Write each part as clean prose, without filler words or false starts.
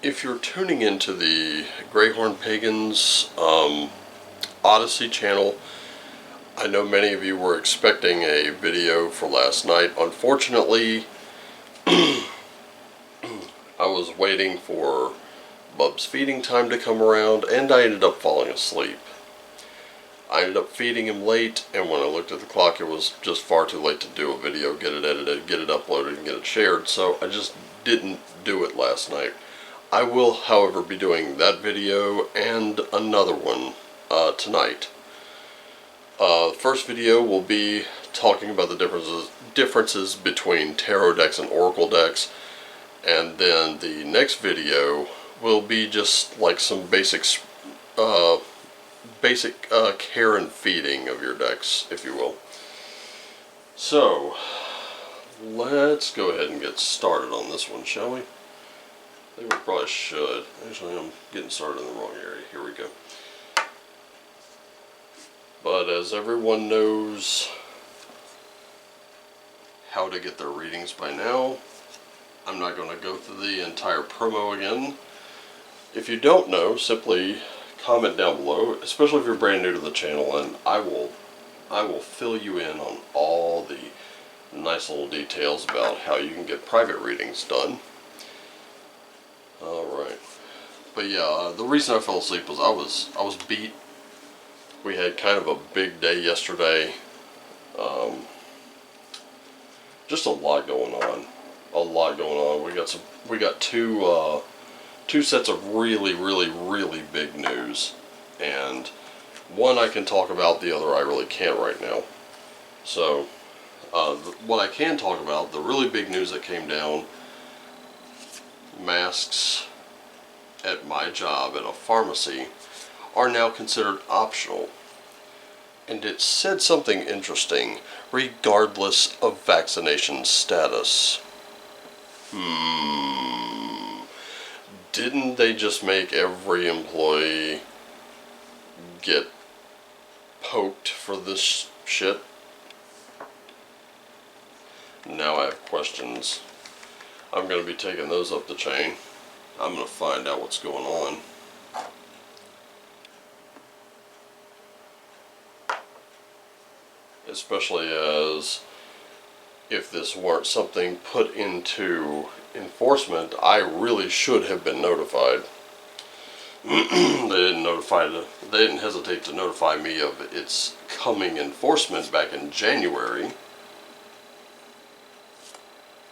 if you're tuning into the Greyhorn Pagans Odyssey channel, I know many of you were expecting a video for last night. Unfortunately, I was waiting for Bub's feeding time to come around, and I ended up falling asleep. I ended up feeding him late, and when I looked at the clock, it was just far too late to do a video, get it edited, get it uploaded, and get it shared, so I just didn't do it last night. I will, however, be doing that video and another one tonight. The first video will be talking about the differences between tarot decks and oracle decks, and then the next video will be just like some basic care and feeding of your decks, if you will. So, let's go ahead and get started on this one, shall we? I think we probably should. Actually, I'm getting started in the wrong area. Here we go. But as everyone knows how to get their readings by now, I'm not going to go through the entire promo again. If you don't know, simply comment down below, especially if you're brand new to the channel, and I will fill you in on all the nice little details about how you can get private readings done. Alright. But yeah, the reason I fell asleep was I was beat. We had kind of a big day yesterday. Just a lot going on. A lot going on. We got two sets of really big news, and one I can talk about, the other I really can't right now. So what I can talk about, the really big news that came down: masks at my job at a pharmacy are now considered optional, and it said something interesting: regardless of vaccination status. Didn't they just make every employee get poked for this shit? Now I have questions. I'm going to be taking those up the chain. I'm going to find out what's going on. Especially as if this weren't something put into enforcement, I really should have been notified. They didn't hesitate to notify me of its coming enforcement back in January.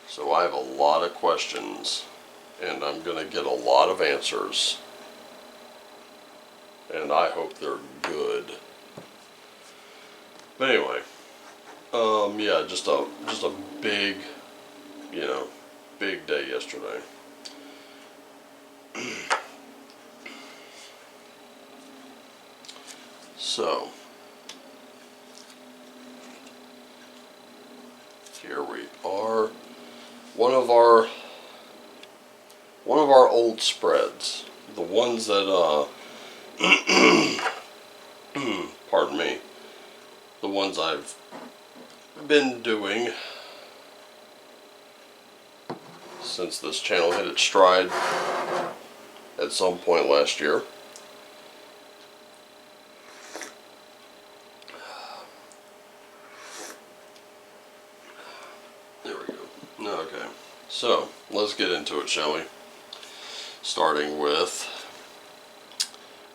So I have a lot of questions, and I'm going to get a lot of answers. And I hope they're good. But anyway, yeah, just a big, big day yesterday. So, here we are. One of our old spreads, the ones that pardon me, the ones I've been doing since this channel hit its stride at some point last year. There we go. Okay, so let's get into it, shall we? Starting with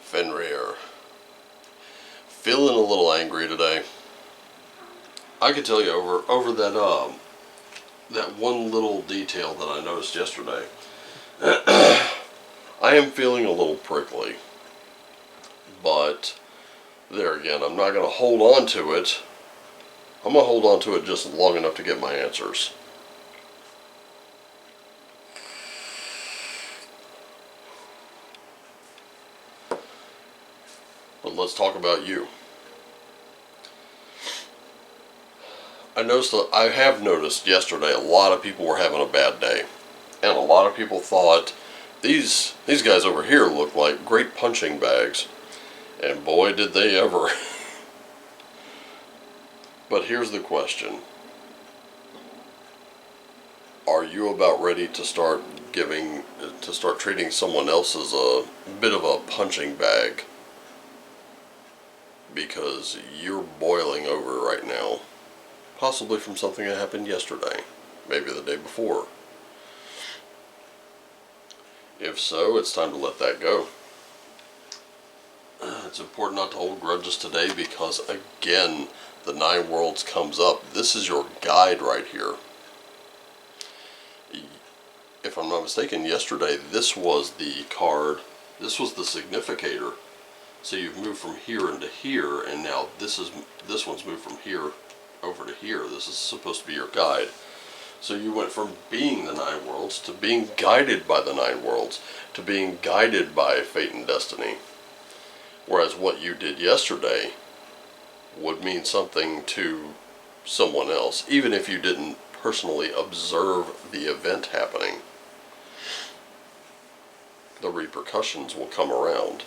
Fenrir. Feeling a little angry today. I can tell you over that one little detail that I noticed yesterday. I am feeling a little prickly, but there again, I'm not going to hold on to it. I'm going to hold on to it just long enough to get my answers. But let's talk about you. I have noticed yesterday a lot of people were having a bad day, and a lot of people thought these guys over here look like great punching bags, and boy did they ever. But here's the question: Are you about ready to start treating someone else as a bit of a punching bag? Because you're boiling over right now. Possibly from something that happened yesterday. Maybe the day before. If so, it's time to let that go. It's important not to hold grudges today because, again, the 9 Worlds comes up. This is your guide right here. If I'm not mistaken, yesterday this was the card, this was the significator. So you've moved from here into here, and now this one's moved from here over to here. This is supposed to be your guide. So you went from being the 9 Worlds to being guided by the 9 Worlds to being guided by fate and destiny. Whereas what you did yesterday would mean something to someone else, even if you didn't personally observe the event happening. The repercussions will come around.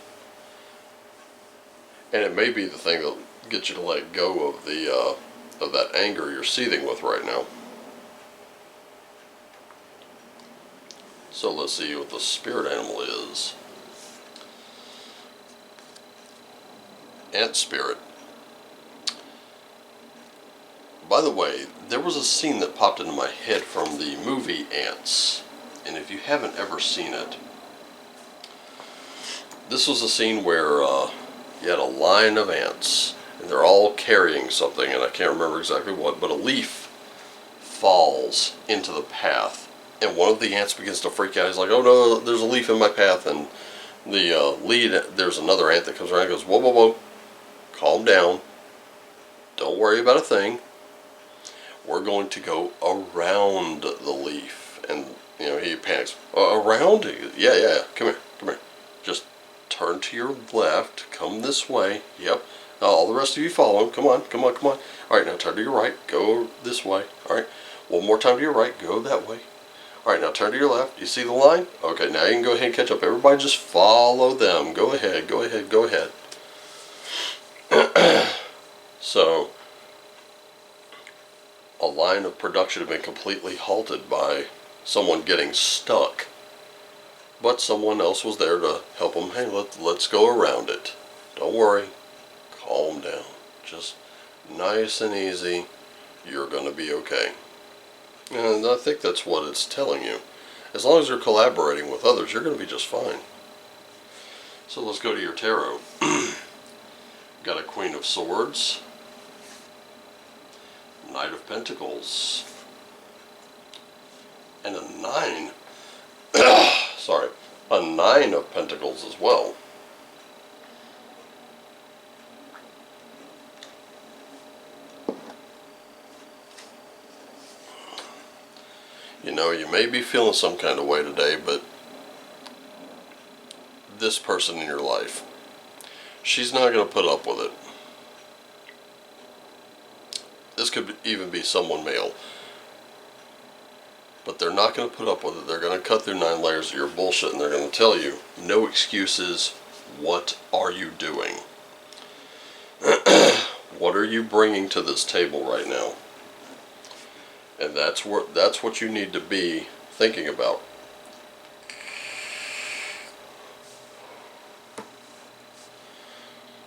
And it may be the thing that gets you to let go of that anger you're seething with right now. So let's see what the spirit animal is. Ant spirit. By the way, there was a scene that popped into my head from the movie Ants. And if you haven't ever seen it, this was a scene where you had a line of ants, and they're all carrying something, and I can't remember exactly what, but a leaf falls into the path, and one of the ants begins to freak out. He's like, oh no, there's a leaf in my path, and the there's another ant that comes around and goes, whoa, whoa, whoa, calm down, don't worry about a thing, we're going to go around the leaf. And, he panics, around? Yeah, come here, just turn to your left, come this way, yep, all the rest of you follow him, come on, alright, now turn to your right, go this way, alright, one more time to your right, go that way, alright, now turn to your left, you see the line? Okay, now you can go ahead and catch up, everybody just follow them, go ahead. So, a line of production had been completely halted by someone getting stuck. But someone else was there to help them. Hey, let's go around it. Don't worry. Calm down. Just nice and easy. You're going to be okay. And I think that's what it's telling you. As long as you're collaborating with others, you're going to be just fine. So let's go to your tarot. Got a Queen of Swords. Knight of Pentacles. And a 9. Sorry, a 9 of Pentacles as well. You may be feeling some kind of way today, but this person in your life, she's not going to put up with it. This could even be someone male. But they're not going to put up with it. They're going to cut through 9 layers of your bullshit, and they're going to tell you, no excuses, what are you doing? What are you bringing to this table right now? And that's what you need to be thinking about.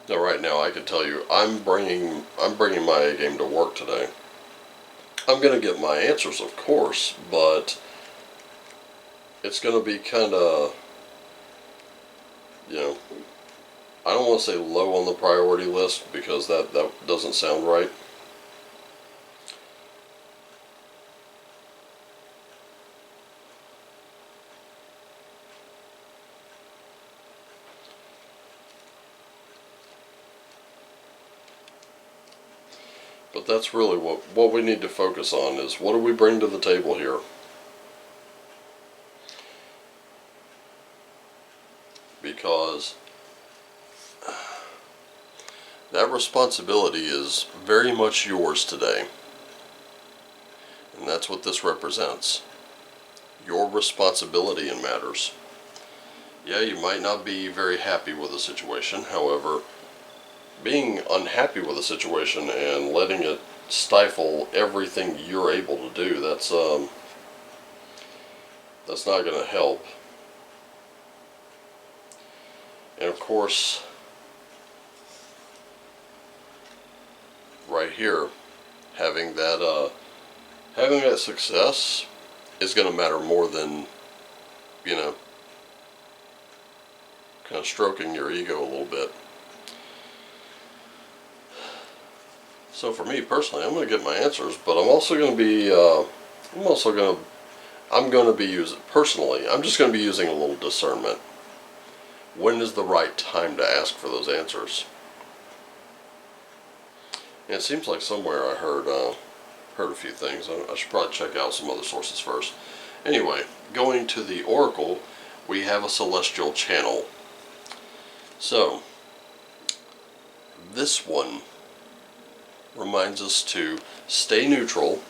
Now right now I can tell you, I'm bringing my A game to work today. I'm going to get my answers, of course, but it's going to be kind of, I don't want to say low on the priority list because that doesn't sound right. But that's really what we need to focus on is what do we bring to the table here? Because that responsibility is very much yours today. And that's what this represents. Your responsibility in matters. Yeah, you might not be very happy with the situation, however, being unhappy with a situation and letting it stifle everything you're able to do, That's not going to help. And of course, right here, having that success is going to matter more than, you know, kind of stroking your ego a little bit. So for me personally, I'm going to get my answers, but I'm also going to be, I'm going to be using, personally, I'm just going to be using a little discernment. When is the right time to ask for those answers? And it seems like somewhere I heard a few things. I should probably check out some other sources first. Anyway, going to the Oracle, we have a celestial channel. So, this one reminds us to stay neutral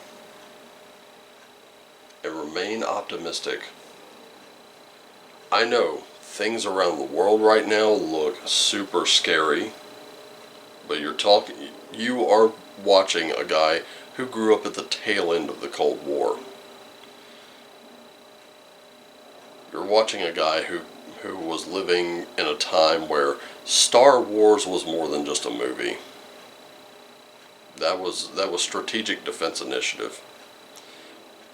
and remain optimistic. I know things around the world right now look super scary, but you are watching a guy who grew up at the tail end of the Cold War. You're watching a guy who was living in a time where Star Wars was more than just a movie. That was strategic defense initiative.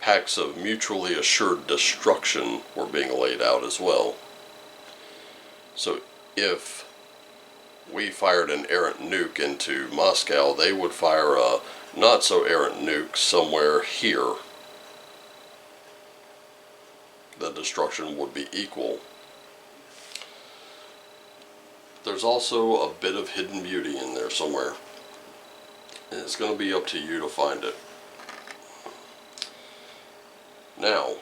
Pacts of mutually assured destruction were being laid out as well. So if we fired an errant nuke into Moscow, they would fire a not so errant nuke somewhere here. The destruction would be equal. There's also a bit of hidden beauty in there somewhere. And it's going to be up to you to find it. Now,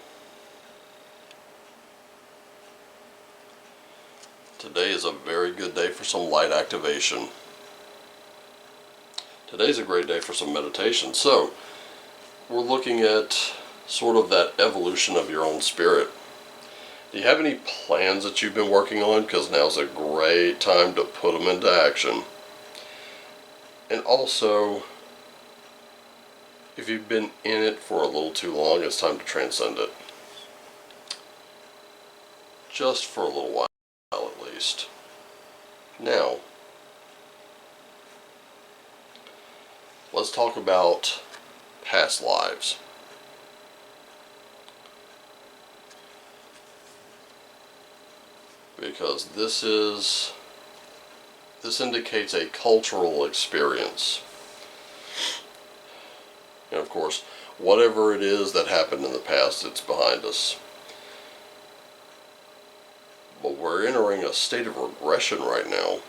today is a very good day for some light activation. Today's a great day for some meditation. So, we're looking at sort of that evolution of your own spirit. Do you have any plans that you've been working on? Because now's a great time to put them into action. And also, if you've been in it for a little too long, it's time to transcend it. Just for a little while at least. Now, let's talk about past lives. Because this indicates a cultural experience. And of course, whatever it is that happened in the past, it's behind us. But we're entering a state of regression right now.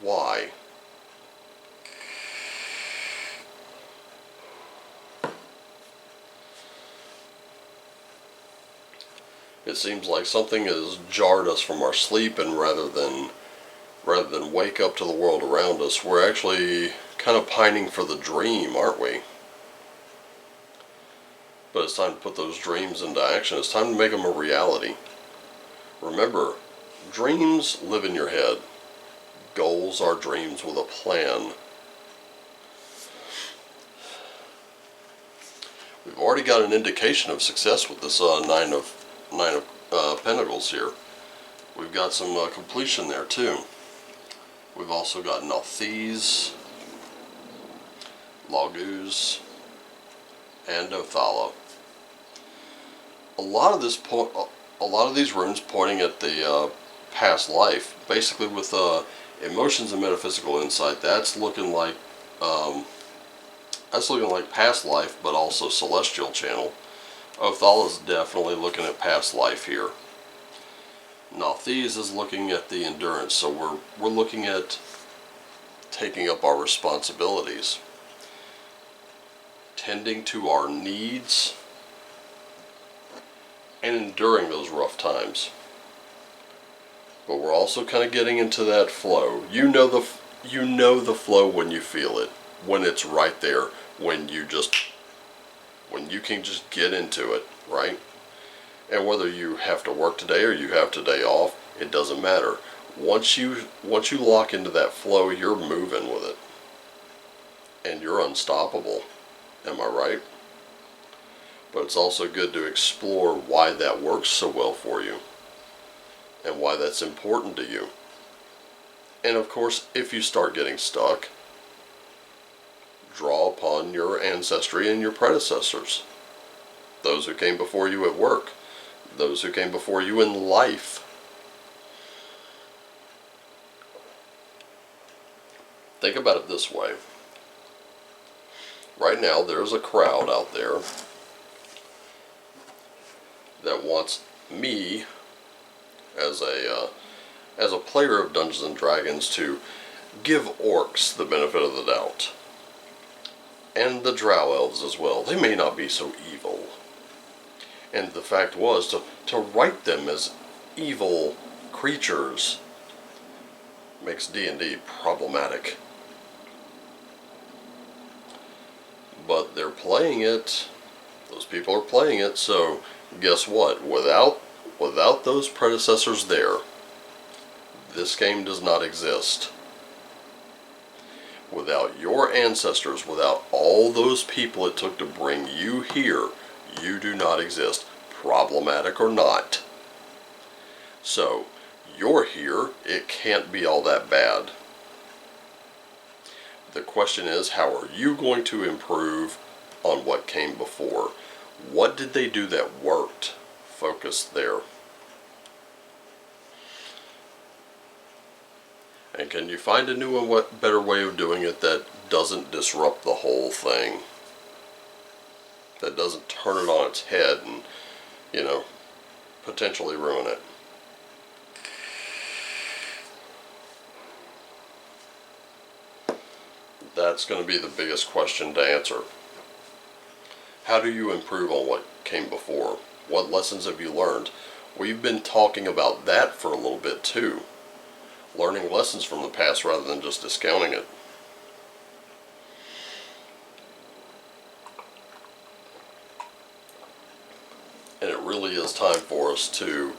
Why? It seems like something has jarred us from our sleep, and rather than wake up to the world around us, we're actually kind of pining for the dream, aren't we? But it's time to put those dreams into action. It's time to make them a reality. Remember, dreams live in your head. Goals are dreams with a plan. We've already got an indication of success with this Nine of Pentacles here. We've got some completion there too. We've also got Nalthese, Laguz, and Othala. A lot of these runes pointing at the past life, basically with emotions and metaphysical insight. That's looking like past life, but also celestial channel. Othala is definitely looking at past life here. Nalthese is looking at the endurance, so we're looking at taking up our responsibilities, tending to our needs, and enduring those rough times. But we're also kind of getting into that flow. You know the flow when you feel it, when it's right there, when you can just get into it, right? And whether you have to work today or you have today off, it doesn't matter. Once you lock into that flow, you're moving with it. And you're unstoppable. Am I right? but it's also good to explore why that works so well for you and why that's important to you. And of course, if you start getting stuck, draw upon your ancestry and your predecessors, those who came before you at work, those who came before you in life. Think about it this way. Right now, there's a crowd out there that wants me, as a player of Dungeons and Dragons, to give orcs the benefit of the doubt, and the drow elves as well. They may not be so evil. And the fact was, to write them as evil creatures makes D&D problematic. But they're playing it. Those people are playing it, so guess what? Without those predecessors there, this game does not exist. Without your ancestors, without all those people it took to bring you here, you do not exist, problematic or not. So, you're here, it can't be all that bad. The question is, how are you going to improve on what came before? What did they do that worked? Focus there. And can you find a new and better way of doing it that doesn't disrupt the whole thing? That doesn't turn it on its head and, potentially ruin it. That's going to be the biggest question to answer. How do you improve on what came before? What lessons have you learned? We've been talking about that for a little bit too. Learning lessons from the past rather than just discounting it. And it really is time for us to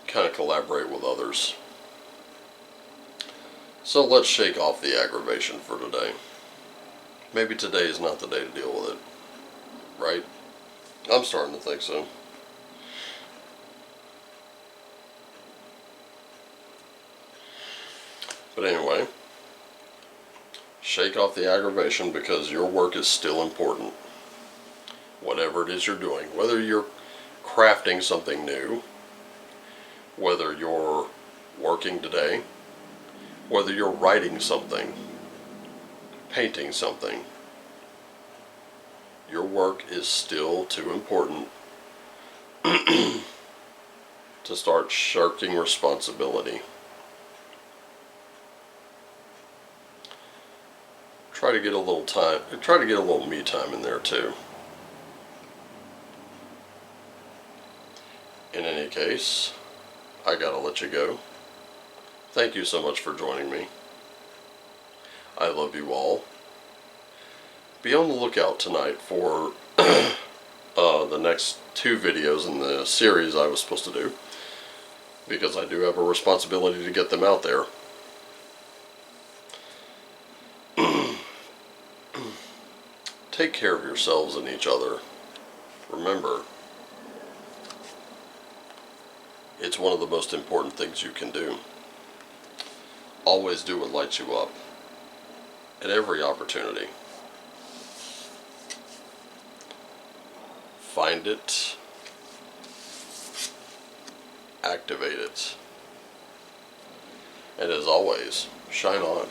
kind of collaborate with others. So let's shake off the aggravation for today. Maybe today is not the day to deal with it, right? I'm starting to think so. But anyway, shake off the aggravation because your work is still important. Whatever it is you're doing, whether you're crafting something new, whether you're working today, whether you're writing something, painting something, your work is still too important to start shirking responsibility. Try to get a little me time in there too. In any case, I gotta let you go. Thank you so much for joining me. I love you all. Be on the lookout tonight for the next 2 videos in the series I was supposed to do, because I do have a responsibility to get them out there. Take care of yourselves and each other. Remember, it's one of the most important things you can do. Always do what lights you up at every opportunity. Find it, activate it, and as always, shine on.